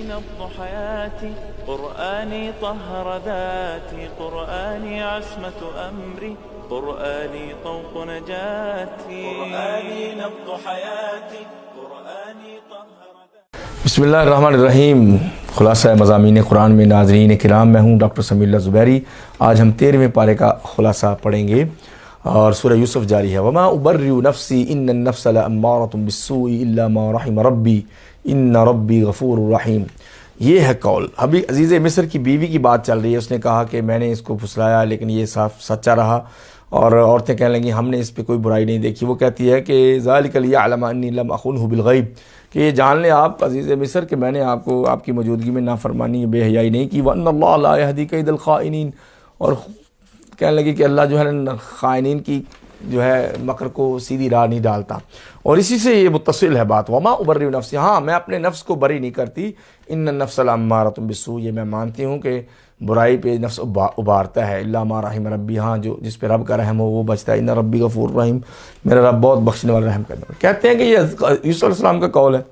نبض حياتي قرآني طهر ذاتي قرآني عصمة أمري قرآني طوق نجاتي قرآني نبض حياتي قرآني طهر ذاتي. بسم اللہ الرحمن الرحیم. خلاصہ مضامین قرآن میں ناظرین کرام، میں ہوں ڈاکٹر سمیع اللہ زبیری. آج ہم 13ویں پارے کا خلاصہ پڑھیں گے اور سورہ یوسف جاری ہے. وما ابرئ نفسی ان النفس لامارۃ بالسوء الا ما رحم ربی ان ربی غفور رحیم. یہ ہے قول. ابھی عزیز مصر کی بیوی کی بات چل رہی ہے. اس نے کہا کہ میں نے اس کو پھسلایا لیکن یہ صاف سچا رہا، اور عورتیں کہنے لگیں ہم نے اس پہ کوئی برائی نہیں دیکھی. وہ کہتی ہے کہ ذالک لیعلم انی لم اخنہ بالغیب، کہ یہ جان لیں آپ عزیز مصر کہ میں نے آپ کو آپ کی موجودگی میں نافرمانی بے حیائی نہیں کی. وان اللہ لا یہدی کید الخائنین، اور کہنے لگی کہ اللہ جو ہے خائنین کی جو ہے مکر کو سیدھی راہ نہیں ڈالتا. اور اسی سے یہ متصل ہے بات. وما ابرئ نفسی، ہاں میں اپنے نفس کو بری نہیں کرتی. ان النفس لامارۃ بالسوء، یہ میں مانتی ہوں کہ برائی پہ نفس ابھارتا ہے. الا ما رحم ربی، ہاں جو جس پہ رب کا رحم ہو وہ بچتا ہے. ان ربی غفور رحیم، میرا رب بہت بخشنے والا رحم کرنے والا. کہتے ہیں کہ یہ یوسف علیہ السلام کا قول ہے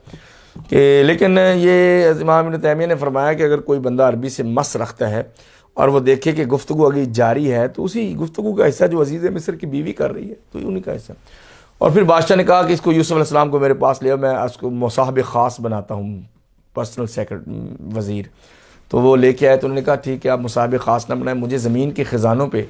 کہ لیکن یہ امام ابن تیمیہ نے فرمایا کہ اگر کوئی بندہ عربی سے مس رکھتا ہے اور وہ دیکھے کہ گفتگو اگلی جاری ہے تو اسی گفتگو کا حصہ جو عزیز مصر کی بیوی کر رہی ہے تو انہی کا حصہ. اور پھر بادشاہ نے کہا کہ اس کو یوسف علیہ السلام کو میرے پاس لے آؤ، میں اس کو مصاحب خاص بناتا ہوں، پرسنل سیکرٹری وزیر. تو وہ لے کے آئے تو انہوں نے کہا ٹھیک ہے آپ مصاحب خاص نہ بنائیں، مجھے زمین کے خزانوں پہ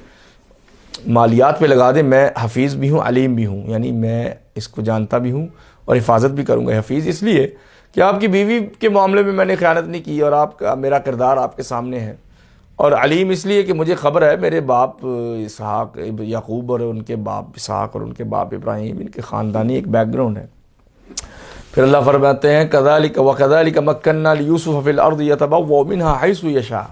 مالیات پہ لگا دیں، میں حفیظ بھی ہوں علیم بھی ہوں، یعنی میں اس کو جانتا بھی ہوں اور حفاظت بھی کروں گا. حفیظ اس لیے کہ آپ کی بیوی کے معاملے میں میں نے خیانت نہیں کی اور آپ کا میرا کردار آپ کے سامنے ہے. اور علیم اس لیے کہ مجھے خبر ہے میرے باپ اسحاق یعقوب اور ان کے باپ اسحاق اور ان کے باپ ابراہیم، ان کے خاندانی ایک بیک گراؤنڈ ہے. پھر اللہ فرماتے ہیں کذالک وکذالک مکننا لیوسف فی الارض یتبوأ منها حیث یشاء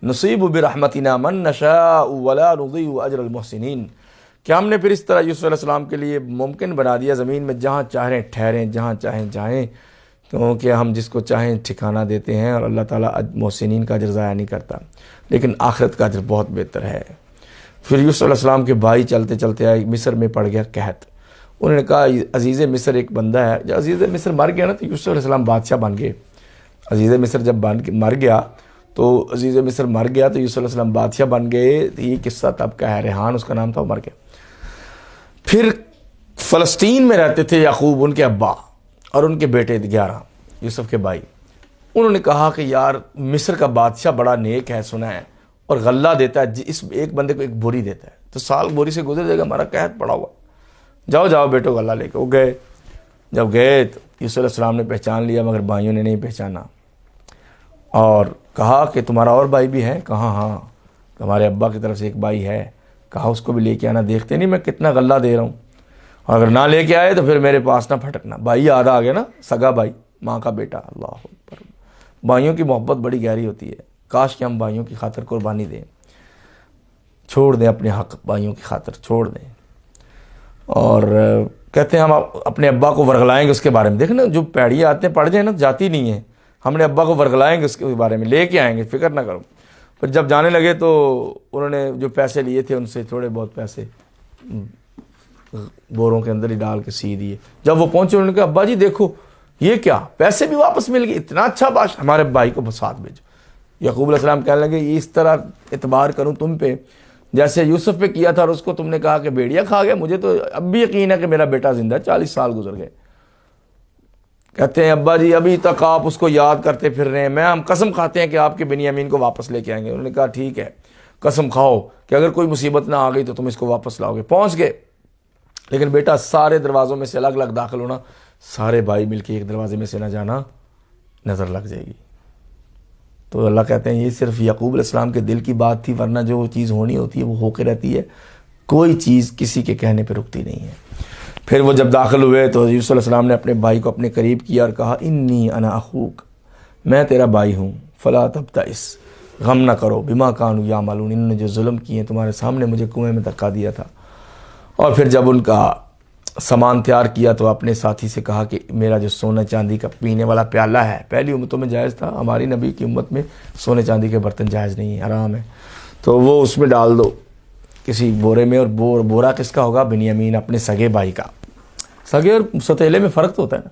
نصیب برحمتنا من نشاء ولا نضیع اجر المحسنین. کہ ہم نے پھر اس طرح یوسف علیہ السلام کے لیے ممکن بنا دیا زمین میں جہاں چاہیں ٹھہریں جہاں چاہیں جائیں، کیونکہ ہم جس کو چاہیں ٹھکانہ دیتے ہیں اور اللہ تعالیٰ محسنین کا اجر ضائع نہیں کرتا، لیکن آخرت کا اجر بہت بہتر ہے. پھر یوسف علیہ السلام کے بھائی چلتے چلتے آئے، مصر میں پڑ گیا قحط. انہوں نے کہا عزیز مصر ایک بندہ ہے. جب عزیز مصر مر گیا نا تو یوسف علیہ السلام بادشاہ بن گئے. عزیز مصر جب مر گیا تو عزیز مصر مر گیا تو یوسف علیہ السلام بادشاہ بن گئے. یہ قصہ تب کا ہے، ریحان اس کا نام تھا، وہ مر گیا. پھر فلسطین میں رہتے تھے یعقوب، ان کے ابا اور ان کے بیٹے 11 یوسف کے بھائی. انہوں نے کہا کہ یار مصر کا بادشاہ بڑا نیک ہے، سنا ہے، اور غلہ دیتا ہے، اس ایک بندے کو ایک بوری دیتا ہے تو سال بوری سے گزر جائے گا، ہمارا قحط پڑا ہوا، جاؤ جاؤ بیٹو غلہ لے کے. وہ گئے. جب گئے تو یوسف علیہ السلام نے پہچان لیا مگر بھائیوں نے نہیں پہچانا، اور کہا کہ تمہارا اور بھائی بھی ہے؟ کہا ہاں ہمارے ابا کی طرف سے ایک بھائی ہے. کہا اس کو بھی لے کے آنا، دیکھتے نہیں میں کتنا غلہ دے رہا ہوں، اور اگر نہ لے کے آئے تو پھر میرے پاس نہ پھٹکنا. بھائی یاد آ گیا نا، سگا بھائی، ماں کا بیٹا. اللہ اکبر. بھائیوں کی محبت بڑی گہری ہوتی ہے. کاش کہ ہم بھائیوں کی خاطر قربانی دیں، چھوڑ دیں اپنے حق، بھائیوں کی خاطر چھوڑ دیں. اور کہتے ہیں ہم اپنے ابا کو ورغلائیں گے اس کے بارے میں. دیکھیں نا جو پیڑی آتے ہیں پڑھ جائیں نا جاتی نہیں ہیں. ہم نے ابا کو ورغلائیں گے اس کے بارے میں، لے کے آئیں گے، فکر نہ کرو. پھر جب جانے لگے تو انہوں نے جو پیسے لیے تھے ان سے تھوڑے بہت پیسے بوروں کے اندر ہی ڈال کے سی دیے. جب وہ پہنچے انہوں نے کہا ابا جی دیکھو یہ کیا، پیسے بھی واپس مل گئے، اتنا اچھا بادشاہ، ہمارے بھائی کو ساتھ بھیجو. یعقوب علیہ السلام کہنے لگے یہ اس طرح اعتبار کروں تم پہ جیسے یوسف پہ کیا تھا اور اس کو تم نے کہا کہ بیڑیا کھا گیا. مجھے تو اب بھی یقین ہے کہ میرا بیٹا زندہ ہے، 40 سال گزر گئے. کہتے ہیں ابا جی ابھی تک آپ اس کو یاد کرتے پھر رہے ہیں، ہم قسم کھاتے ہیں کہ آپ کے بنیامین کو واپس لے کے آئیں گے. انہوں نے کہا ٹھیک ہے قسم کھاؤ کہ اگر کوئی مصیبت نہ آ گئی تو تم اس کو واپس لاؤ گے. پہنچ گئے. لیکن بیٹا سارے دروازوں میں سے الگ الگ داخل ہونا، سارے بھائی مل کے ایک دروازے میں سے نہ جانا، نظر لگ جائے گی. تو اللہ کہتے ہیں یہ صرف یعقوب علیہ السلام کے دل کی بات تھی، ورنہ جو چیز ہونی ہوتی ہے وہ ہو کے رہتی ہے، کوئی چیز کسی کے کہنے پہ رکتی نہیں ہے. پھر وہ جب داخل ہوئے تو یوسف علیہ السلام نے اپنے بھائی کو اپنے قریب کیا اور کہا انی انا اخوک، میں تیرا بھائی ہوں، فلا تبتئس، غم نہ کرو، بما کانوا یعملون، انہوں نے جو ظلم کیے تمہارے سامنے مجھے کنویں میں دھکا دیا تھا. اور پھر جب ان کا سامان تیار کیا تو اپنے ساتھی سے کہا کہ میرا جو سونا چاندی کا پینے والا پیالہ ہے، پہلی امتوں میں جائز تھا، ہماری نبی کی امت میں سونے چاندی کے برتن جائز نہیں ہے، حرام ہے، تو وہ اس میں ڈال دو کسی بورے میں. اور بورا کس کا ہوگا؟ بنیامین اپنے سگے بھائی کا. سگے اور ستیلے میں فرق تو ہوتا ہے نا.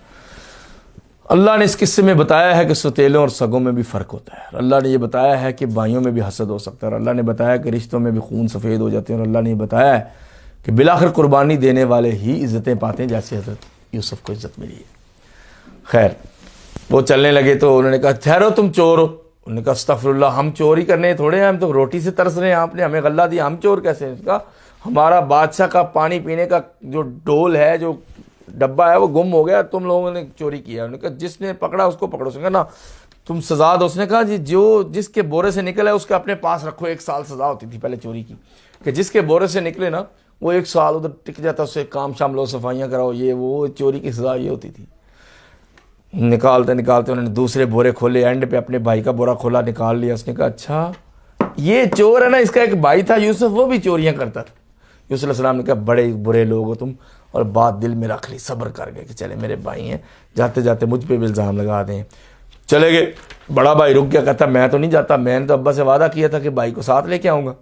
اللہ نے اس قصے میں بتایا ہے کہ ستیلوں اور سگوں میں بھی فرق ہوتا ہے، اور اللہ نے یہ بتایا ہے کہ بھائیوں میں بھی حسد ہو سکتا ہے، اور اللہ نے بتایا کہ رشتوں میں بھی خون سفید ہو جاتے ہیں، اور اللہ نے یہ بتایا ہے کہ بالآخر قربانی دینے والے ہی عزتیں پاتے ہیں، جیسے حضرت یوسف کو عزت ملی ہے۔ خیر وہ چلنے لگے تو انہوں نے کہا ٹھہرو تم چور ہو، انہوں نے کہا استغفر اللہ، ہم چوری کرنے تھوڑے ہیں، ہم تو روٹی سے ترس رہے ہیں، آپ نے ہمیں غلہ دیا، ہم چور کیسے ہیں؟ اس کا ہمارا بادشاہ کا پانی پینے کا جو ڈول ہے، جو ڈبہ ہے، وہ گم ہو گیا، تم لوگوں نے چوری کیا۔ انہوں نے کہا جس نے پکڑا اس کو پکڑو، اس نے کہا نا تم سزا دو۔ اس نے کہا جی جو جس کے بورے سے نکلا ہے اس کے اپنے پاس رکھو، 1 سال سزا ہوتی تھی پہلے چوری کی، کہ جس کے بورے سے نکلے نا وہ 1 سال ادھر ٹک جاتا، اس سے کام شام لو، صفائیاں کراؤ، یہ وہ چوری کی سزا یہ ہوتی تھی۔ نکالتے نکالتے انہوں نے دوسرے بورے کھولے، اینڈ پہ اپنے بھائی کا بورا کھولا، نکال لیا۔ اس نے کہا اچھا یہ چور ہے نا، اس کا ایک بھائی تھا یوسف، وہ بھی چوریاں کرتا تھا۔ یوسف علیہ السلام نے کہا بڑے برے لوگ ہو تم، اور بات دل میں رکھ لی، صبر کر گئے کہ چلے میرے بھائی ہیں، جاتے جاتے مجھ پہ بھی الزام لگا دیں۔ چلے گئے، بڑا بھائی رک گیا، کہتا میں تو نہیں جاتا، میں نے تو ابا سے وعدہ کیا تھا کہ بھائی کو ساتھ لے کے آؤں گا،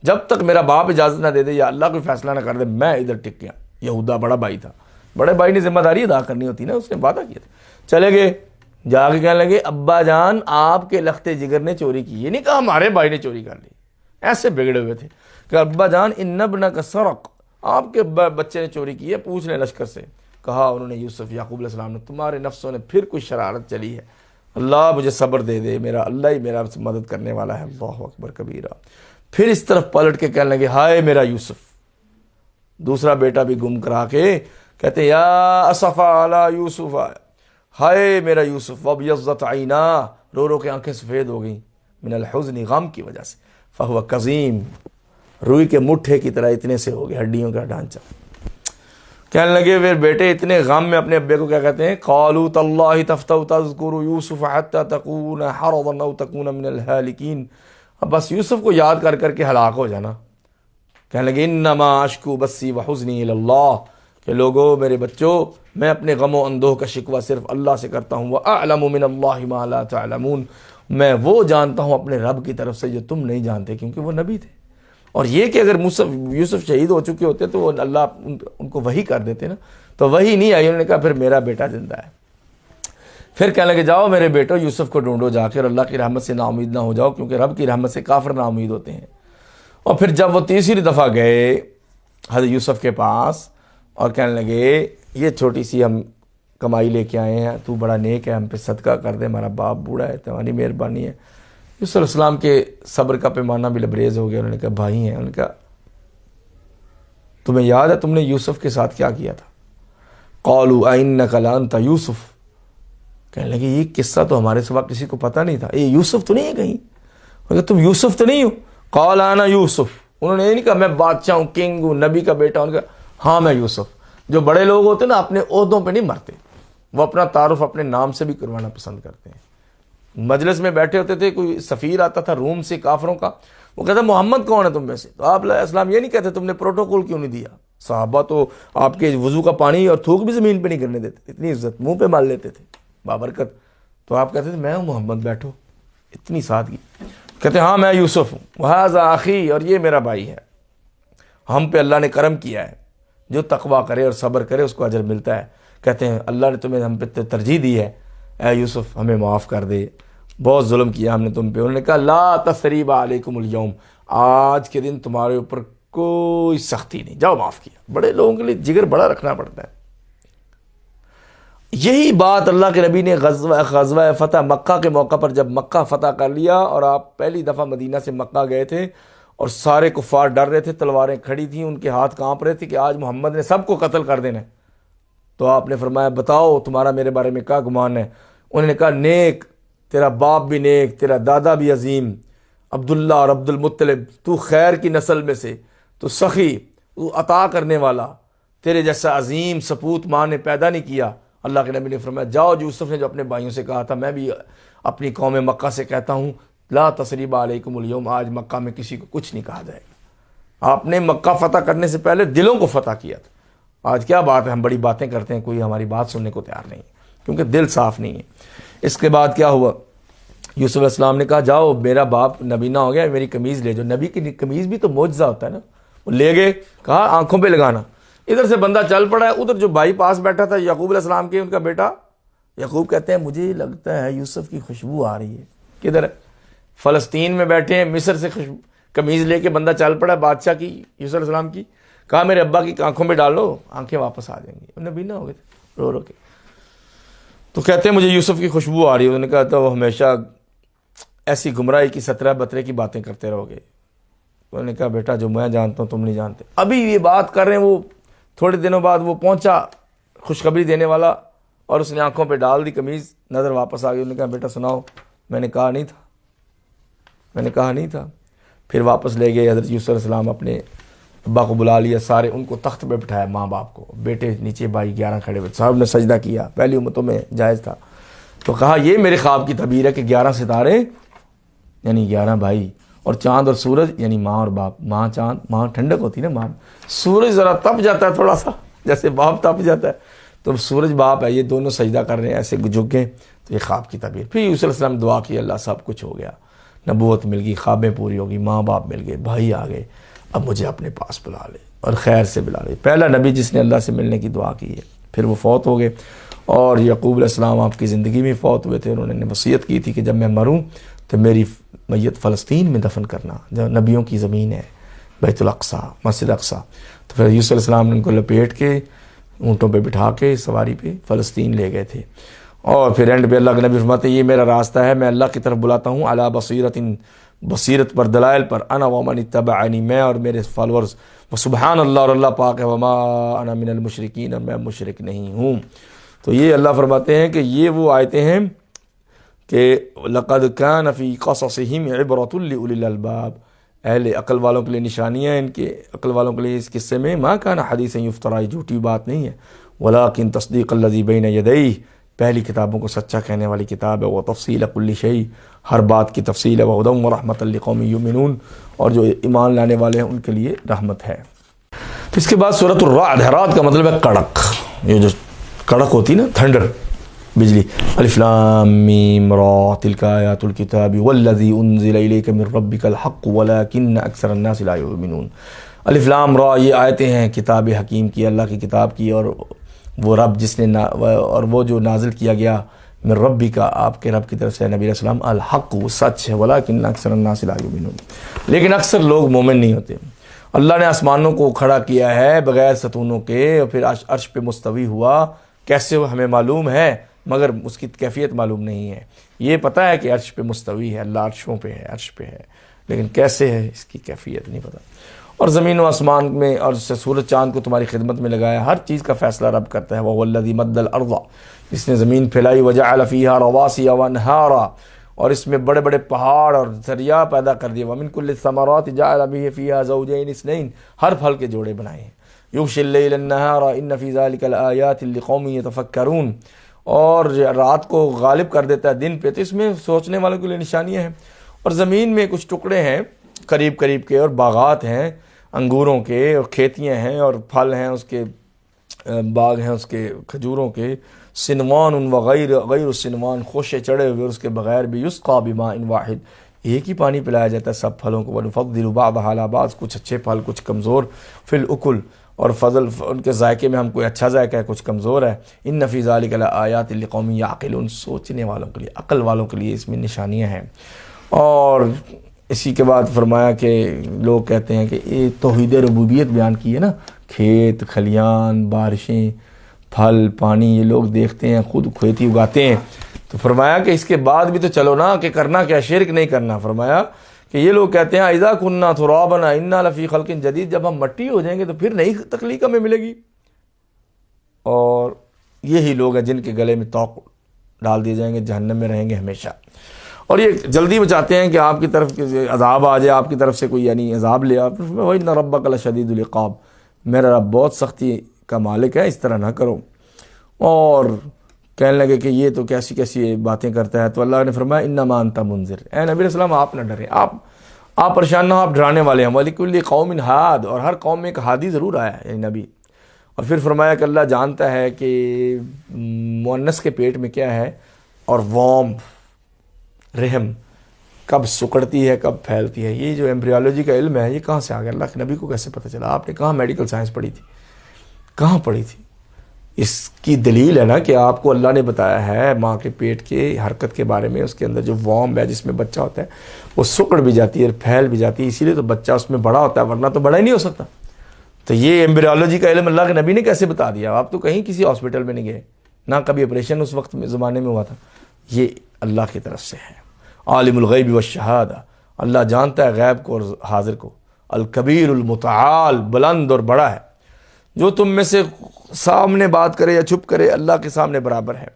جب تک میرا باپ اجازت نہ دے دے یا اللہ کوئی فیصلہ نہ کر دے میں ادھر ٹک گیا۔ یہودا بڑا بھائی تھا، بڑے بھائی نے ذمہ داری ادا کرنی ہوتی نا، اس نے وعدہ کیا تھا۔ چلے گئے، جا کے کہنے لگے ابا جان آپ کے لخت جگر نے چوری کی، یہ نہیں کہا ہمارے بھائی نے چوری کر لی، ایسے بگڑے ہوئے تھے کہ ابا جان ان ابنک سرق، آپ کے بچے نے چوری کی ہے، پوچھ لیں لشکر سے۔ کہا انہوں نے یوسف یعقوب علیہ السلام نے تمہارے نفسوں نے پھر کوئی شرارت چلی ہے، اللہ مجھے صبر دے دے، میرا اللہ ہی میرا مدد کرنے والا ہے، اللہ اکبر کبیرہ۔ پھر اس طرف پلٹ کے کہنے لگے ہائے میرا یوسف، دوسرا بیٹا بھی گم کرا کے کہتے ہیں یا اسفا علی یوسف، ہائے میرا یوسف، وابیضت عینا، رو رو کے آنکھیں سفید ہو گئیں، من الحزن، غم کی وجہ سے، فہو کظیم، روئی کے مٹھے کی طرح اتنے سے ہو گئے، ہڈیوں کا ڈھانچہ۔ کہنے لگے پھر بیٹے اتنے غم میں اپنے ابے کو کیا کہتے ہیں، قالوا تاللہ تفتأ تذکر یوسف حتی تکون حرضا او تکون من الہالکین، اب بس یوسف کو یاد کر کر کے ہلاک ہو جانا۔ کہنے لگے انما اشکو بسی وحزنی الی اللہ، کہ لوگو میرے بچوں میں اپنے غم و اندوہ کا شکوہ صرف اللہ سے کرتا ہوں، وَأَعْلَمُ مِنَ اللَّهِ مَا لَا تَعْلَمُونَ، میں وہ جانتا ہوں اپنے رب کی طرف سے جو تم نہیں جانتے، کیونکہ وہ نبی تھے۔ اور یہ کہ اگر یوسف شہید ہو چکے ہوتے تو وہ اللہ ان کو وحی کر دیتے نا، تو وحی نہیں آئی، انہوں نے کہا پھر میرا بیٹا زندہ ہے۔ پھر کہنے لگے جاؤ میرے بیٹو یوسف کو ڈھونڈو جا کے، اور اللہ کی رحمت سے نا امید نہ ہو جاؤ، کیونکہ رب کی رحمت سے کافر نا امید ہوتے ہیں۔ اور پھر جب وہ تیسری دفعہ گئے حضرت یوسف کے پاس اور کہنے لگے یہ چھوٹی سی ہم کمائی لے کے آئے ہیں، تو بڑا نیک ہے، ہم پہ صدقہ کر دے، ہمارا باپ بوڑھا ہے، تمہاری مہربانی ہے۔ یوسف علیہ السلام کے صبر کا پیمانہ بھی لبریز ہو گیا۔ انہوں نے کہا بھائی ہیں، انہوں نے کہا تمہیں یاد ہے تم نے یوسف کے ساتھ کیا کیا تھا؟ قالوا اِنَّكَ لَأَنْتَ یوسف، کہنے لگے یہ قصہ تو ہمارے سوا کسی کو پتہ نہیں تھا، یہ یوسف تو نہیں ہے کہیں؟ تم یوسف تو نہیں ہو؟ قال انا یوسف، انہوں نے یہ نہیں کہا میں بادشاہ ہوں، کنگ ہوں، نبی کا بیٹا ہوں، ہاں میں یوسف۔ جو بڑے لوگ ہوتے ہیں نا اپنے عہدوں پہ نہیں مرتے، وہ اپنا تعارف اپنے نام سے بھی کروانا پسند کرتے ہیں۔ مجلس میں بیٹھے ہوتے تھے، کوئی سفیر آتا تھا روم سے کافروں کا، وہ کہتا محمد کون ہے تم میں سے؟ تو آپ علیہ السلام یہ نہیں کہتے تم نے پروٹوکول کیوں نہیں دیا؟ صحابہ تو آپ کے وضو کا پانی اور تھوک بھی زمین پہ نہیں کرنے دیتے، اتنی عزت، منہ پہ مال لیتے تھے بابرکت۔ تو آپ کہتے تھے میں ہوں محمد، بیٹھو، اتنی سادگی۔ کہتے ہاں میں یوسف ہوں، وہذا اخی، اور یہ میرا بھائی ہے، ہم پہ اللہ نے کرم کیا ہے، جو تقویٰ کرے اور صبر کرے اس کو اجر ملتا ہے۔ کہتے ہیں اللہ نے تمہیں ہم پہ ترجیح دی ہے، اے یوسف ہمیں معاف کر دے، بہت ظلم کیا ہم نے تم پہ۔ انہوں نے کہا لا تثریب علیکم اليوم، آج کے دن تمہارے اوپر کوئی سختی نہیں، جاؤ معاف کیا۔ بڑے لوگوں کے لیے جگر بڑا رکھنا پڑتا ہے۔ یہی بات اللہ کے نبی نے غزوہ فتح مکہ کے موقع پر جب مکہ فتح کر لیا اور آپ پہلی دفعہ مدینہ سے مکہ گئے تھے اور سارے کفار ڈر رہے تھے، تلواریں کھڑی تھیں، ان کے ہاتھ کانپ رہے تھے کہ آج محمد نے سب کو قتل کر دینا ہے، تو آپ نے فرمایا بتاؤ تمہارا میرے بارے میں کیا گمان ہے؟ انہوں نے کہا نیک، تیرا باپ بھی نیک، تیرا دادا بھی عظیم، عبداللہ اور عبد المطلب، تو خیر کی نسل میں سے، تو سخی، تو عطا کرنے والا، تیرے جیسا عظیم سپوت ماں نے پیدا نہیں کیا۔ اللہ کے نبی نے فرمایا جاؤ، یوسف نے جو اپنے بھائیوں سے کہا تھا میں بھی اپنی قوم مکہ سے کہتا ہوں لا تثریب علیکم اليوم، آج مکہ میں کسی کو کچھ نہیں کہا جائے گا۔ آپ نے مکہ فتح کرنے سے پہلے دلوں کو فتح کیا تھا۔ آج کیا بات ہے، ہم بڑی باتیں کرتے ہیں، کوئی ہماری بات سننے کو تیار نہیں کیونکہ دل صاف نہیں ہے۔ اس کے بعد کیا ہوا، یوسف علیہ السلام نے کہا جاؤ میرا باپ نبینا ہو گیا، میری قمیض لے جاؤ۔ نبی کی قمیض بھی تو معجزہ ہوتا ہے نا، وہ لے گئے، کہا آنکھوں پہ لگانا۔ ادھر سے بندہ چل پڑا ہے، ادھر جو بھائی پاس بیٹھا تھا یعقوب علیہ السلام کے، ان کا بیٹا یعقوب کہتے ہیں مجھے لگتا ہے یوسف کی خوشبو آ رہی ہے. کدھر ہے؟ فلسطین میں بیٹھے ہیں, مصر سے قمیض لے کے بندہ چل پڑا بادشاہ کی, یوسف علیہ السلام کی. کہا میرے ابا کی آنکھوں میں ڈالو, آنکھیں واپس آ جائیں گی. نبی نہ ہو گئے تھے رو رو کے. تو کہتے ہیں مجھے یوسف کی خوشبو آ رہی ہے. انہوں نے کہا تو وہ ہمیشہ ایسی گمراہی کی 17 کی باتیں کرتے رہو گے. انہوں نے کہا بیٹا جو میں جانتا ہوں تم نہیں جانتے. ابھی یہ بات کر رہے ہیں, وہ تھوڑے دنوں بعد وہ پہنچا خوشخبری دینے والا, اور اس نے آنکھوں پہ ڈال دی قمیض, نظر واپس آ گئی. انہوں نے کہا بیٹا سناؤ. میں نے کہا نہیں تھا. پھر واپس لے گئے حضرت یوسف علیہ السلام, اپنے ابا کو بلا لیا سارے, ان کو تخت پہ بٹھایا, ماں باپ کو, بیٹے نیچے, بھائی 11 کھڑے ہوئے, صاحب نے سجدہ کیا, پہلی امتوں میں جائز تھا. تو کہا یہ میرے خواب کی تعبیر ہے کہ 11 ستارے یعنی 11 بھائی, اور چاند اور سورج یعنی ماں اور باپ. ماں چاند, ماں ٹھنڈک ہوتی ہے نا, ماں. سورج ذرا تپ جاتا ہے تھوڑا سا, جیسے باپ تپ جاتا ہے, تو سورج باپ ہے, یہ دونوں سجدہ کر رہے ہیں ایسے جھک گئے. تو یہ خواب کی تعبیر. پھر یوسف علیہ السلام دعا کی, اللہ سب کچھ ہو گیا, نبوت مل گئی, خوابیں پوری ہو گئی, ماں باپ مل گئے, بھائی آ گئے, اب مجھے اپنے پاس بلا لے اور خیر سے بلا لے. پہلا نبی جس نے اللہ سے ملنے کی دعا کی ہے. پھر وہ فوت ہو گئے, اور یعقوب علیہ السلام آپ کی زندگی میں فوت ہوئے تھے. انہوں نے وصیت کی تھی کہ جب میں مروں تو میری میت فلسطین میں دفن کرنا, جو نبیوں کی زمین ہے, بیت الاقصی, مسجد اقصی. تو پھر یوسف علیہ السلام نے ان کو لپیٹ کے اونٹوں پہ بٹھا کے سواری پہ فلسطین لے گئے تھے. اور پھر اینڈ پہ اللہ کے نبی فرماتے ہیں یہ میرا راستہ ہے, میں اللہ کی طرف بلاتا ہوں, علی بصیرت پر, دلائل پر, انا ومن اتبعنی, میں اور میرے فالورز, سبحان اللہ, اور اللہ پاک ہے, وما انا من المشرکین, اور میں مشرک نہیں ہوں. تو یہ اللہ فرماتے ہیں کہ یہ وہ آیتیں ہیں کہ لقد کان فی قصصہم عبرۃ لأولی الالباب, اہل عقل والوں کے لیے نشانیاں ہیں, ان کے عقل والوں کے لیے اس قصے میں. ما کان حدیثا یفترا, جھوٹی بات نہیں ہے, ولکن تصدیق الذی بین یدیہ, پہلی کتابوں کو سچا کہنے والی کتاب ہے, وہ تفصیل کل شیء, ہر بات کی تفصیل ہے, وہدی ورحمۃ لقوم یؤمنون, اور جو ایمان لانے والے ہیں ان کے لیے رحمت ہے. پھر اس کے بعد سورۃ الرعد, رعد کا مطلب ہے کڑک, یہ جو کڑک ہوتی نا, تھنڈر, بجلی. الف لام میم را تلک آیات الکتاب والذی انزل الیک من ربک الحق ولکن اکثر الناس لا یؤمنون. الف لام را, یہ آیتیں ہیں کتاب حکیم کی, اللہ کی کتاب کی, اور وہ رب جس نے اور وہ جو نازل کیا گیا من ربی کا, آپ کے رب کی طرف سے, نبی علیہ السلام, الحق, وہ سچ ہے, ولکن اکثر الناس لا یؤمنون, لیکن اکثر لوگ مومن نہیں ہوتے. اللہ نے آسمانوں کو کھڑا کیا ہے بغیر ستونوں کے, اور پھر عرش پہ مستوی ہوا, کیسے وہ ہمیں معلوم ہے, مگر اس کی کیفیت معلوم نہیں ہے. یہ پتہ ہے کہ عرش پہ مستوی ہے, اللہ عرشوں پہ ہے, عرش پہ ہے, لیکن کیسے ہے اس کی کیفیت نہیں پتہ. اور زمین و آسمان میں اور سورج چاند کو تمہاری خدمت میں لگایا, ہر چیز کا فیصلہ رب کرتا ہے. وَهُوَ الَّذِي مَدَّ الْأَرْضَ, جس نے زمین پھیلائی, وَجَعَلَ فِيهَا رَوَاسِيَ وَأَنْهَارًا, اور اس میں بڑے بڑے پہاڑ اور دریا پیدا کر دیے. وَمِن كُلِّ الثَّمَرَاتِ جَعَلَ بِهِ فِيهَا زَوْجَيْنِ اثْنَيْنِ, ہر پھل کے جوڑے بنائے ہیں. يُغْشِي اللَّيْلَ النَّهَارَ إِنَّ فِي ذَلِكَ لَآيَاتٍ لِقَوْمٍ يَتَفَكَّرُونَ, اور رات کو غالب کر دیتا ہے دن پہ, تو اس میں سوچنے والوں کے لیے نشانیاں ہیں. اور زمین میں کچھ ٹکڑے ہیں قریب قریب کے, اور باغات ہیں انگوروں کے, اور کھیتیاں ہیں, اور پھل ہیں, اس کے باغ ہیں اس کے کھجوروں کے. سنوان وغیر غیر السنوان, خوشے چڑھے ہوئے اس کے بغیر بھی. یسقا بماء واحد, ایک ہی پانی پلایا جاتا ہے سب پھلوں کو. ونفضل بعضها على بعض, کچھ اچھے پھل کچھ کمزور. فی الاکل, اور فضل ان کے ذائقے میں ہم کوئی اچھا ذائقہ ہے کچھ کمزور ہے. ان فی ذلک لآیات لقوم یعقلون, سوچنے والوں کے لیے, عقل والوں کے لیے اس میں نشانیاں ہیں. اور اسی کے بعد فرمایا کہ لوگ کہتے ہیں کہ یہ توحید ربوبیت بیان کی ہے نا, کھیت کھلیان, بارشیں, پھل, پانی, یہ لوگ دیکھتے ہیں, خود کھیتی اگاتے ہیں. تو فرمایا کہ اس کے بعد بھی تو چلو نا, کہ کرنا کیا, شرک نہیں کرنا. فرمایا کہ یہ لوگ کہتے ہیں اذا کننا ترابا انا لفی خلق جدید, جب ہم مٹی ہو جائیں گے تو پھر نئی تخلیق ہمیں ملے گی. اور یہی لوگ ہیں جن کے گلے میں توق ڈال دیے جائیں گے, جہنم میں رہیں گے ہمیشہ. اور یہ جلدی بچاتے ہیں کہ آپ کی طرف عذاب آ جائے, آپ کی طرف سے کوئی یعنی عذاب لے آپ. وَإِنَّ رَبَّكَ لَشَدِيدُ الْعِقَابِ, میرا رب بہت سختی کا مالک ہے, اس طرح نہ کرو. اور کہنے لگے کہ یہ تو کیسی کیسی باتیں کرتا ہے. تو اللہ نے فرمایا انما انت منذر, اے نبی علیہ السلام آپ نہ ڈریں, آپ پریشان نہ ہو, آپ ڈرانے والے ہیں. وَلِكُلِّ قَوْمٍ ہاد, اور ہر قوم میں ایک ہادی ضرور آیا ہے, یعنی نبی. اور پھر فرمایا کہ اللہ جانتا ہے کہ مؤنث کے پیٹ میں کیا ہے, اور ووم رحم کب سکڑتی ہے کب پھیلتی ہے. یہ جو ایمبریولوجی کا علم ہے یہ کہاں سے آ گیا, اللہ کے نبی کو کیسے پتہ چلا؟ آپ نے کہاں میڈیکل سائنس پڑھی تھی, کہاں پڑھی تھی؟ اس کی دلیل ہے نا کہ آپ کو اللہ نے بتایا ہے ماں کے پیٹ کے حرکت کے بارے میں، اس کے اندر جو وارم ہے جس میں بچہ ہوتا ہے وہ سکڑ بھی جاتی ہے اور پھیل بھی جاتی ہے، اسی لیے تو بچہ اس میں بڑا ہوتا ہے، ورنہ تو بڑا ہی نہیں ہو سکتا۔ تو یہ ایمبریولوجی کا علم اللہ کے نبی نے کیسے بتا دیا؟ آپ تو کہیں کسی ہاسپٹل میں نہیں گئے، نہ کبھی آپریشن اس وقت میں زمانے میں ہوا تھا، یہ اللہ کی طرف سے ہے۔ عالم الغیب والشہادہ، اللہ جانتا ہے غیب کو اور حاضر کو، الکبیر المتعال، بلند اور بڑا ہے، جو تم میں سے سامنے بات کرے یا چھپ کرے اللہ کے سامنے برابر ہے،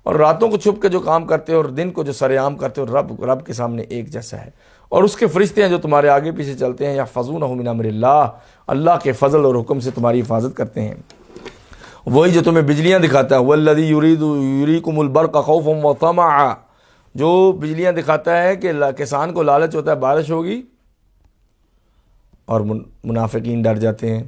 اور راتوں کو چھپ کے جو کام کرتے ہو اور دن کو جو سرعام کرتے ہو رب کے سامنے ایک جیسا ہے، اور اس کے فرشتے ہیں جو تمہارے آگے پیچھے چلتے ہیں، یحفظونہ من امر اللہ، اللہ کے فضل اور حکم سے تمہاری حفاظت کرتے ہیں۔ وہی جو تمہیں بجلیاں دکھاتا ہے، والذی یریکم البرق خوفا وطمعا، جو بجلیاں دکھاتا ہے کہ کسان کو لالچ ہوتا ہے بارش ہوگی اور منافقین ڈر جاتے ہیں۔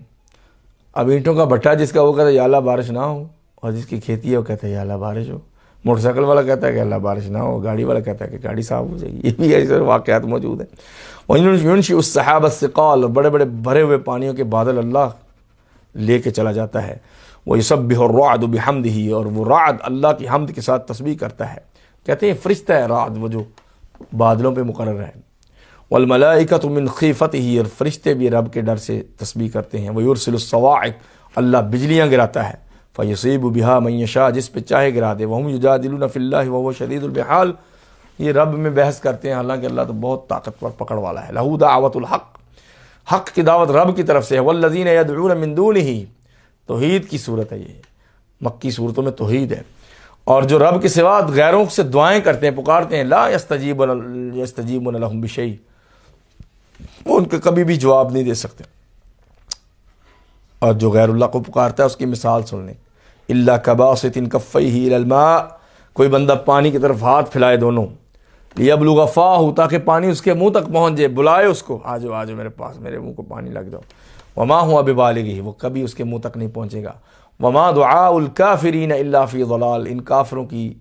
اب اینٹوں کا بھٹا جس کا وہ کہتا ہے یا اللہ بارش نہ ہو، اور جس کی کھیتی ہے وہ کہتا ہے یا اللہ بارش ہو، موٹر سائیکل والا کہتا ہے کہ اللہ بارش نہ ہو، گاڑی والا کہتا ہے کہ گاڑی صاف ہو جائے گی۔ یہ بھی ایسے واقعات موجود ہیں۔ وَيُنشِئُ السَّحَابَ الثِّقَالَ، اور بڑے بڑے بھرے ہوئے پانیوں کے بادل اللہ لے کے چلا جاتا ہے۔ وَيُسَبِّحُ الرَّعْدُ بِحَمْدِهِ، اور وہ رعد اللہ کی حمد کے ساتھ تسبیح کرتا ہے۔ کہتے ہیں فرشتہ ہے رعد، وہ جو بادلوں پہ مقرر ہے۔ والملائکۃ من خیفتہ، اور فرشتے بھی رب کے ڈر سے تسبیح کرتے ہیں۔ ویرسل الصواعق، اللہ بجلیاں گراتا ہے۔ فیصیب بہا من یشاء، جس پہ چاہے گرا دے۔ وہم یجادلون فی اللہ وہو شدید المحال، یہ رب میں بحث کرتے ہیں، حالانکہ اللہ تو بہت طاقتور پکڑ والا ہے۔ لہو دعوت الحق، حق کی دعوت رب کی طرف سے ہے۔ والذین یدعون من دونہ، توحید کی صورت ہے، یہ مکی صورتوں میں توحید ہے۔ اور جو رب کے سوا غیروں سے دعائیں کرتے ہیں، پکارتے ہیں، لا یستجیبون لہم بشیء، وہ ان کو کبھی بھی جواب نہیں دے سکتے۔ اور جو غیر اللہ کو پکارتا ہے اس کی مثال سن لیں، الا کباسط کفیہ الی الماء، کوئی بندہ پانی کی طرف ہاتھ پھیلائے دونوں، لیبلغ فاہ، تاکہ پانی اس کے منہ تک پہنچ جائے، بلائے اس کو، آ جاؤ میرے پاس، میرے منہ کو پانی لگ جاؤ۔ وما هو ببالغہ، وہ کبھی اس کے منہ تک نہیں پہنچے گا۔ وما دعاء الکافرین الا فی ضلال، ان کافروں کی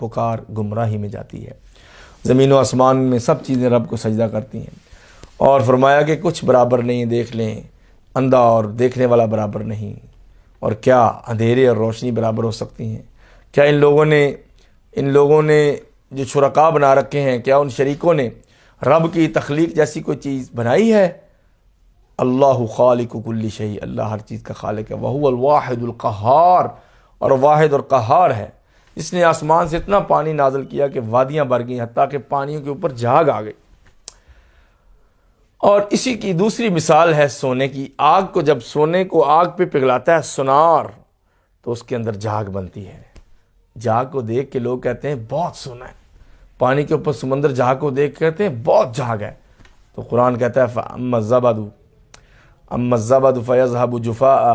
پکار گمراہی میں جاتی ہے۔ زمین و آسمان میں سب چیزیں رب کو سجدہ کرتی ہیں، اور فرمایا کہ کچھ برابر نہیں، دیکھ لیں، اندھا اور دیکھنے والا برابر نہیں، اور کیا اندھیرے اور روشنی برابر ہو سکتی ہیں؟ کیا ان لوگوں نے جو شرکاء بنا رکھے ہیں، کیا ان شریکوں نے رب کی تخلیق جیسی کوئی چیز بنائی ہے؟ اللہ خالق کل شیء، اللہ ہر چیز کا خالق ہے۔ وہو الواحد القہار، اور واحد اور قہار ہے۔ اس نے آسمان سے اتنا پانی نازل کیا کہ وادیاں بھر گئیں، حتیٰ کہ پانیوں کے اوپر جھاگ آ گئی۔ اور اسی کی دوسری مثال ہے سونے کی۔ آگ کو جب سونے کو آگ پہ پگھلاتا ہے سونار، تو اس کے اندر جھاگ بنتی ہے۔ جھاگ کو دیکھ کے لوگ کہتے ہیں بہت سونا ہے، پانی کے اوپر سمندر جھاگ کو دیکھ کے کہتے ہیں بہت جھاگ ہے۔ تو قرآن کہتا ہے اما الزبد فیذهب جفاء،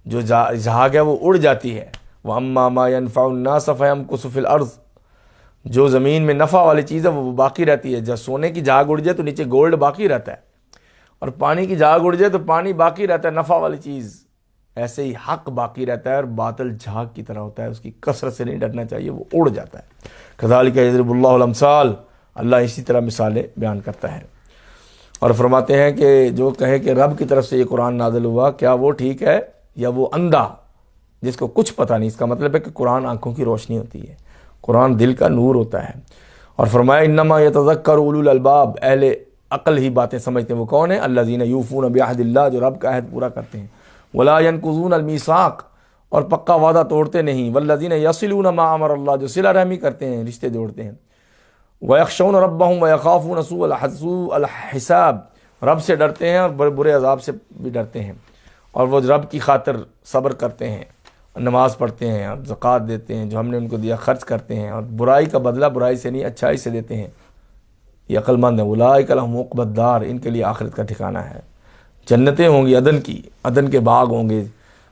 جو جھاگ ہے وہ اڑ جاتی ہے۔ واما ما ينفع الناس فيمكث في الارض، جو زمین میں نفع والی چیز ہے وہ باقی رہتی ہے۔ جب سونے کی جھاگ اڑ جائے تو نیچے گولڈ باقی رہتا ہے، اور پانی کی جھاگ اڑ جائے تو پانی باقی رہتا ہے، نفع والی چیز۔ ایسے ہی حق باقی رہتا ہے، اور باطل جھاگ کی طرح ہوتا ہے، اس کی کثرت سے نہیں ڈرنا چاہیے، وہ اڑ جاتا ہے۔ کذالک یضرب اللہ الامثال، اللہ اسی طرح مثالیں بیان کرتا ہے۔ اور فرماتے ہیں کہ جو کہے کہ رب کی طرف سے یہ قرآن نازل ہوا، کیا وہ ٹھیک ہے یا وہ اندھا جس کو کچھ پتہ نہیں؟ اس کا مطلب ہے کہ قرآن آنکھوں کی روشنی ہوتی ہے، قرآن دل کا نور ہوتا ہے۔ اور فرمایا انما یتذکر اولو الالباب، اہل عقل ہی باتیں سمجھتے ہیں۔ وہ کون ہیں؟ الذین یوفون بعہد اللہ، جو رب کا عہد پورا کرتے ہیں۔ ولا ینقضون المیثاق، اور پکا وعدہ توڑتے نہیں۔ والذین یصلون ما امر اللہ، جو صلہ رحمی کرتے ہیں، رشتے جوڑتے ہیں۔ وَيَخْشَوْنَ رَبَّهُمْ وَيَخَافُونَ سُوءَ الْحِسَابِ، رب سے ڈرتے ہیں اور بڑے برے عذاب سے بھی ڈرتے ہیں، اور وہ رب کی خاطر صبر کرتے ہیں، نماز پڑھتے ہیں، اور زکوٰۃ دیتے ہیں، جو ہم نے ان کو دیا خرچ کرتے ہیں، اور برائی کا بدلہ برائی سے نہیں اچھائی سے دیتے ہیں۔ یہ عقل مند ہیں۔ اولئک لہم عقبی الدار، ان کے لیے آخرت کا ٹھکانہ ہے، جنتیں ہوں گی عدن کی، عدن کے باغ ہوں گے،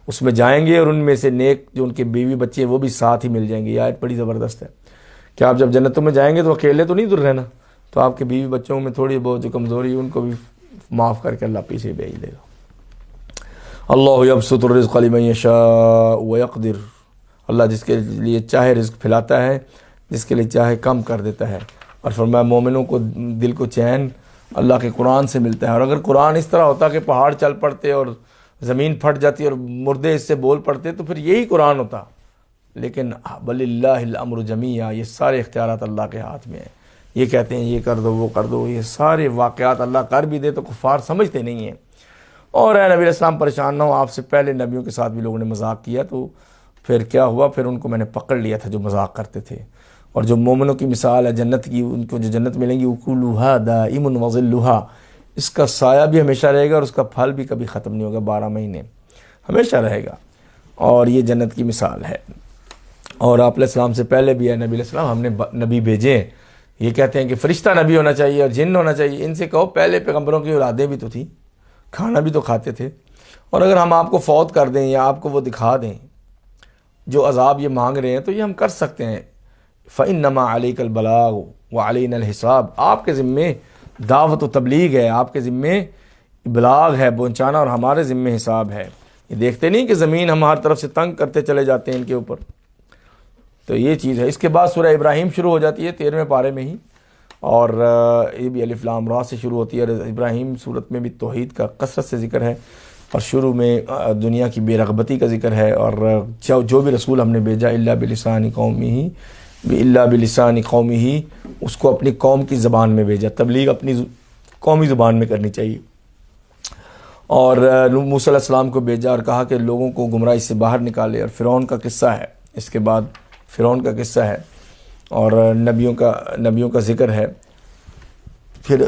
اس میں جائیں گے، اور ان میں سے نیک جو ان کے بیوی بچے ہیں وہ بھی ساتھ ہی مل جائیں گے۔ یہ آیت بڑی زبردست ہے کہ آپ جب جنتوں میں جائیں گے تو اکیلے تو نہیں دور رہنا، تو آپ کے بیوی بچوں میں تھوڑی بہت جو کمزوری ہے ان کو بھی معاف کر کے اللہ پیچھے بھیج دے گا۔ اللہ یبسط الرزق لمن یشاء ویقدر، اللہ جس کے لیے چاہے رزق پھیلاتا ہے، جس کے لیے چاہے کم کر دیتا ہے۔ اور فرمایا مومنوں کو دل کو چین اللہ کے قرآن سے ملتا ہے۔ اور اگر قرآن اس طرح ہوتا کہ پہاڑ چل پڑتے اور زمین پھٹ جاتی اور مردے اس سے بول پڑتے تو پھر یہی قرآن ہوتا. لیکن بل اللہ الامر جمیعا، یہ سارے اختیارات اللہ کے ہاتھ میں ہیں. یہ کہتے ہیں یہ کر دو وہ کر دو، یہ سارے واقعات اللہ کر بھی دے تو کفار سمجھتے نہیں ہیں. اور اے نبی علیہ السلام پریشان نہ ہو، آپ سے پہلے نبیوں کے ساتھ بھی لوگوں نے مذاق کیا تو پھر کیا ہوا، پھر ان کو میں نے پکڑ لیا تھا جو مذاق کرتے تھے. اور جو مومنوں کی مثال ہے جنت کی، ان کو جو جنت ملیں گی اکلھا دائم وظلھا، اس کا سایہ بھی ہمیشہ رہے گا اور اس کا پھل بھی کبھی ختم نہیں ہوگا، 12 مہینے ہمیشہ رہے گا. اور یہ جنت کی مثال ہے. اور آپ علیہ السلام سے پہلے بھی ہے نبی علیہ السلام ہم نے نبی بھیجے ہیں. یہ کہتے ہیں کہ فرشتہ نبی ہونا چاہیے اور جن ہونا چاہیے. ان سے کہو پہلے پیغمبروں کی اولادیں بھی تو تھیں، کھانا بھی تو کھاتے تھے. اور اگر ہم آپ کو فوت کر دیں یا آپ کو وہ دکھا دیں جو عذاب یہ مانگ رہے ہیں تو یہ ہم کر سکتے ہیں. فَإِنَّمَا عَلَيْكَ الْبَلَاغُ وَعَلَيْنَا الْحِسَابُ، آپ کے ذمے دعوت و تبلیغ ہے، آپ کے ذمے ابلاغ ہے پہنچانا، اور ہمارے ذمے حساب ہے. یہ دیکھتے نہیں کہ زمین ہم ہر طرف سے تنگ کرتے چلے جاتے ہیں ان کے اوپر. تو یہ چیز ہے. اس کے بعد سورہ ابراہیم شروع ہو جاتی ہے 13ویں پارے میں ہی، اور یہ بھی الف لام را سے شروع ہوتی ہے. ابراہیم صورت میں بھی توحید کا کثرت سے ذکر ہے، اور شروع میں دنیا کی بے رغبتی کا ذکر ہے. اور جو بھی رسول ہم نے بھیجا الا بلسان قومہ، اس کو اپنی قوم کی زبان میں بھیجا. تبلیغ اپنی قومی زبان میں کرنی چاہیے. اور موسیٰ علیہ السلام کو بھیجا اور کہا کہ لوگوں کو گمراہی سے باہر نکالے. اور فرعون کا قصہ ہے، اس کے بعد فرعون کا قصہ ہے اور نبیوں کا ذکر ہے. پھر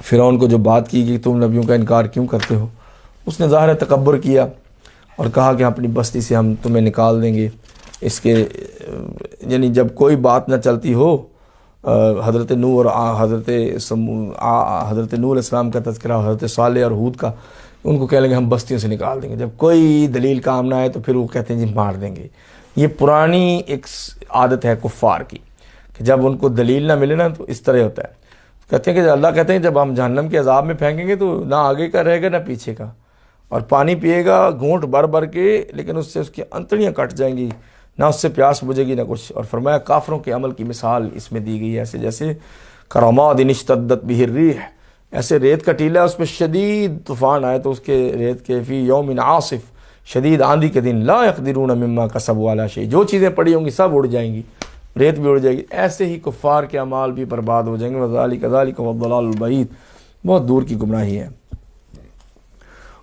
فرعون کو جو بات کی کہ تم نبیوں کا انکار کیوں کرتے ہو، اس نے ظاہر تکبر کیا اور کہا کہ اپنی بستی سے ہم تمہیں نکال دیں گے. اس کے یعنی جب کوئی بات نہ چلتی ہو، حضرت نوح اور حضرت نوح علیہ السلام کا تذکرہ، حضرت صالح اور ہود کا، ان کو کہہ لیں گے ہم بستیوں سے نکال دیں گے. جب کوئی دلیل کام نہ آئے تو پھر وہ کہتے ہیں جی مار دیں گے. یہ پرانی ایک عادت ہے کفار کی کہ جب ان کو دلیل نہ ملے نا تو اس طرح ہوتا ہے. کہتے ہیں کہ اللہ کہتے ہیں جب ہم جہنم کے عذاب میں پھینکیں گے تو نہ آگے کا رہے گا نہ پیچھے کا، اور پانی پیے گا گھونٹ بھر بھر کے، لیکن اس سے اس کی انتڑیاں کٹ جائیں گی، نہ اس سے پیاس بجھے گی نہ کچھ. اور فرمایا کافروں کے عمل کی مثال اس میں دی گئی ہے ایسے جیسے کرماد اشتدت بہ الریح، ایسے ریت کا ٹیلا اس پہ شدید طوفان آئے تو اس کے ریت کے فی یوم عاصف، شدید آندھی کے دن، لا یقدرون مما کسبوا علی شیء، جو چیزیں پڑی ہوں گی سب اڑ جائیں گی، ریت بھی اڑ جائے گی. ایسے ہی کفار کے اعمال بھی برباد ہو جائیں گے. وذالک ذالک والضلال البعید، بہت دور کی گمراہی ہے.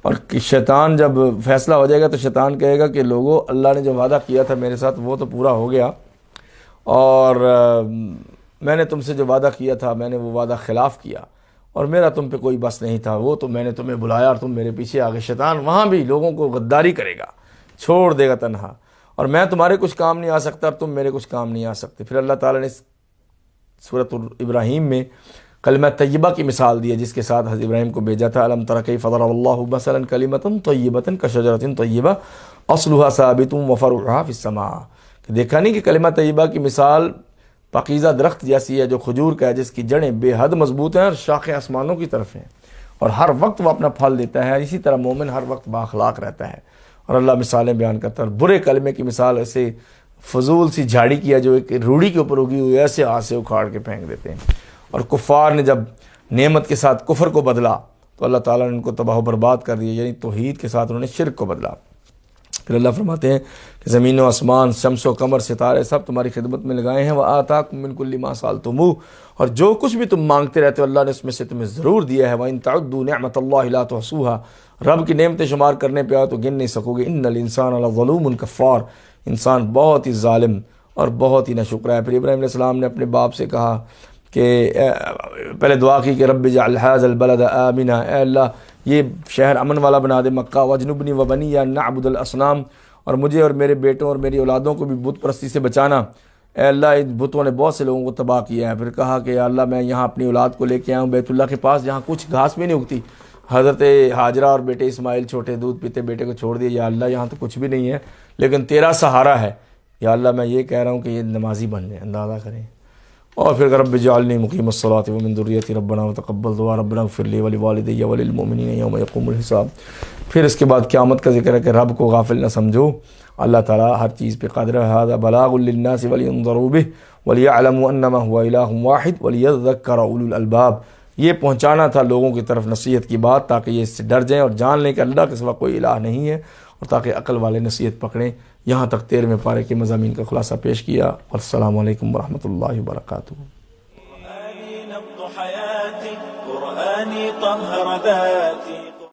اور شیطان جب فیصلہ ہو جائے گا تو شیطان کہے گا کہ لوگوں اللہ نے جو وعدہ کیا تھا میرے ساتھ وہ تو پورا ہو گیا، اور میں نے تم سے جو وعدہ کیا تھا میں نے وہ وعدہ خلاف کیا، اور میرا تم پہ کوئی بس نہیں تھا، وہ تو میں نے تمہیں بلایا اور تم میرے پیچھے آ گئے. شیطان وہاں بھی لوگوں کو غداری کرے گا، چھوڑ دے گا تنہا، اور میں تمہارے کچھ کام نہیں آ سکتا اور تم میرے کچھ کام نہیں آ سکتے. پھر اللہ تعالیٰ نے سورۃ ابراہیم میں کلمہ طیبہ کی مثال دی ہے جس کے ساتھ حضرت ابراہیم کو بھیجا تھا. الم تر کیف ضرب اللہ مثلا کلمۃ طیبۃ کشجرۃ طیبہ اصلها ثابت وفرعها فی السماء، کہ دیکھا نہیں کہ کلمہ طیبہ کی مثال پاکیزہ درخت جیسی ہے جو کھجور کا ہے، جس کی جڑیں بے حد مضبوط ہیں اور شاخیں آسمانوں کی طرف ہیں، اور ہر وقت وہ اپنا پھل دیتا ہے. اسی طرح مومن ہر وقت بااخلاق رہتا ہے. اور اللہ مثالیں بیان کرتا ہے. اور برے کلمے کی مثال ایسے فضول سی جھاڑی کی ہے جو ایک روڑی کے اوپر اگی ہوئی ایسے ہاتھ سے اکھاڑ کے پھینک دیتے ہیں. اور کفار نے جب نعمت کے ساتھ کفر کو بدلا تو اللہ تعالیٰ نے ان کو تباہ و برباد کر دیا، یعنی توحید کے ساتھ انہوں نے شرک کو بدلا. پھر اللہ فرماتے ہیں کہ زمین و آسمان، شمس و قمر، ستارے سب تمہاری خدمت میں لگائے ہیں. وَآتَاكُم مِّن كُلِّ مَا سَأَلْتُمُوهُ، اور جو کچھ بھی تم مانگتے رہتے ہو اللہ نے اس میں سے تمہیں ضرور دیا ہے. وَإِن تَعُدُّوا نِعْمَةَ اللَّهِ لَا تُحْصُوهَا، رب کی نعمتیں شمار کرنے پہ آؤ تو گن نہیں سکو گے. إِنَّ الْإِنسَانَ لَظَلُومٌ كَفَّارٌ، انسان بہت ہی ظالم اور بہت ہی ناشکرا ہے. پھر ابراہیم علیہ السلام نے اپنے باپ سے کہا کہ پہلے دعا کی کہ رب اجعل هذا البلد آمنا، اے اللہ یہ شہر امن والا بنا دے مکہ. واجنبنی وبنی ان نعبد الاصنام، اور مجھے اور میرے بیٹوں اور میری اولادوں کو بھی بت پرستی سے بچانا. اے اللہ ان بتوں نے بہت سے لوگوں کو تباہ کیا ہے. پھر کہا کہ یا اللہ میں یہاں اپنی اولاد کو لے کے آیا ہوں بیت اللہ کے پاس جہاں کچھ گھاس بھی نہیں اگتی. حضرت ہاجرہ اور بیٹے اسماعیل چھوٹے دودھ پیتے بیٹے کو چھوڑ دیا. یا اللہ یہاں تو کچھ بھی نہیں ہے لیکن تیرا سہارا ہے. یا اللہ میں یہ کہہ رہا ہوں کہ یہ نمازی بن جائیں، اندازہ کریں. اور پھر رب اجعلنی مقیم الصلاۃ ومن ذریتی ربنا وتقبل دعاء ربنا اغفر لی ولوالدی وللمؤمنین یوم یقوم الحساب. پھر اس کے بعد قیامت کا ذکر ہے کہ رب کو غافل نہ سمجھو، اللہ تعالیٰ ہر چیز پہ قادر ہے. ھذا بلاغ للناس ولینذروا بہ ولیعلموا انما هو الہ واحد ولیذکر اولو الالباب. یہ پہنچانا تھا لوگوں کی طرف نصیحت کی بات، تاکہ یہ اس سے ڈر جائیں اور جان لیں کہ اللہ کے سوا کوئی الہ نہیں ہے، اور تاکہ عقل والے نصیحت پکڑیں۔ یہاں تک 13ویں پارے کے مضامین کا خلاصہ پیش کیا۔ السلام علیکم ورحمۃ اللہ وبرکاتہ۔ قرآني نبض حياتي، قرآني طهر ذاتي.